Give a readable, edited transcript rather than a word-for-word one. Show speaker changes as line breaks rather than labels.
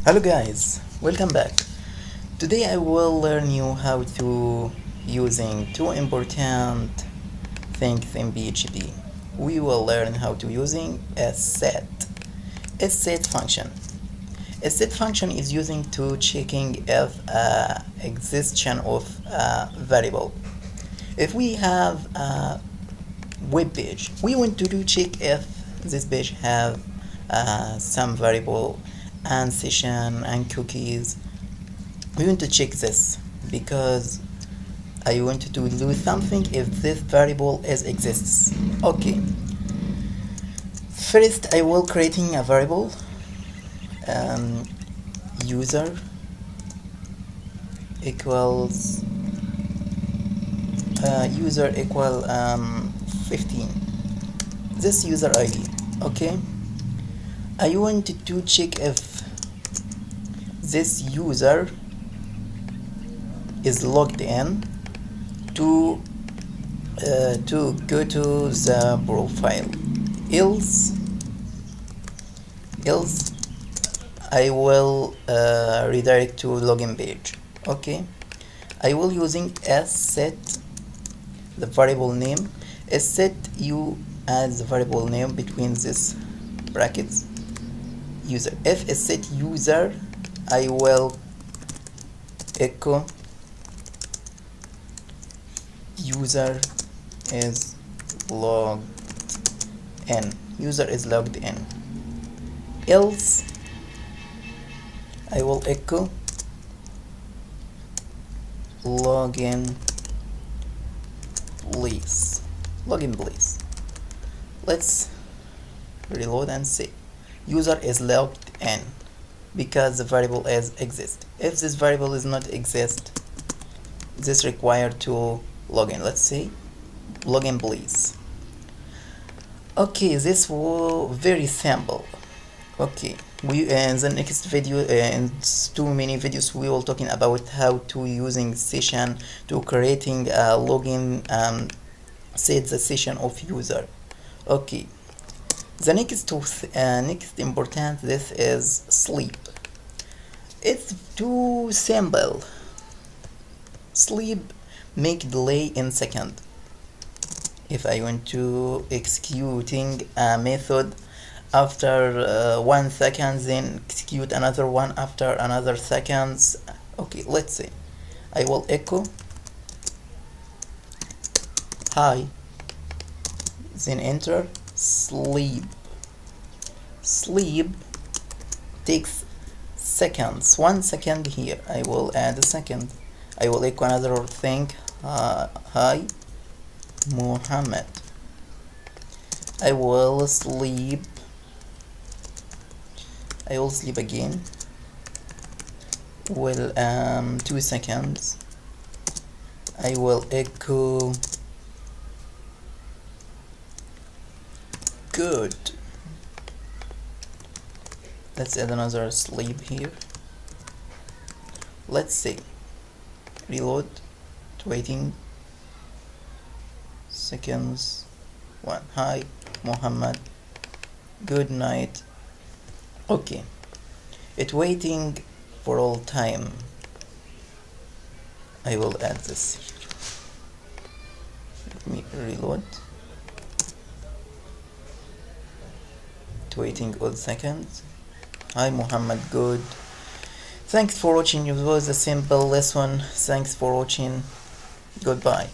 Hello guys, welcome back. Today I will learn you how to using two important things in PHP. We will learn how to using a set function. A set function is using to checking if existence of a variable. If we have a web page, we want to check if this page have some variable and session and cookies. We want to check this because I want to do something if this variable exists. Okay, first I will creating a variable user equals user equal 15, this user ID. Okay, I wanted to check if this user is logged in to go to the profile, else I will redirect to login page. Okay, I will using set the variable name. Set you add the variable name between this brackets user. If set user, I will echo user is logged in. User is logged in. Else I will echo login please. Login please. Let's reload and see. User is logged in because the variable exists. If this variable is not exist, this required to login. Let's see, login please. Okay, this was very simple. Okay, we in the next video, in too many videos, we will talking about how to using session to creating a login set the session of user. Okay, the next important this is sleep. It's too simple. Sleep make delay in second. If I want to executing a method after 1 second, then execute another one after another seconds. Okay, let's see. I will echo hi, then enter sleep. Sleep takes seconds. 1 second here. I will add a second. I will echo another thing. Hi Muhammad. I will sleep. I will sleep again. Well, 2 seconds. I will echo good. Let's add another sleep here. Let's see. Reload. Waiting seconds. 1. Hi Muhammad, good night. Okay, it waiting for all time. I will add this. Let me reload. It waiting all seconds. Hi Muhammad, good. Thanks for watching. It was a simple lesson. Thanks for watching. Goodbye.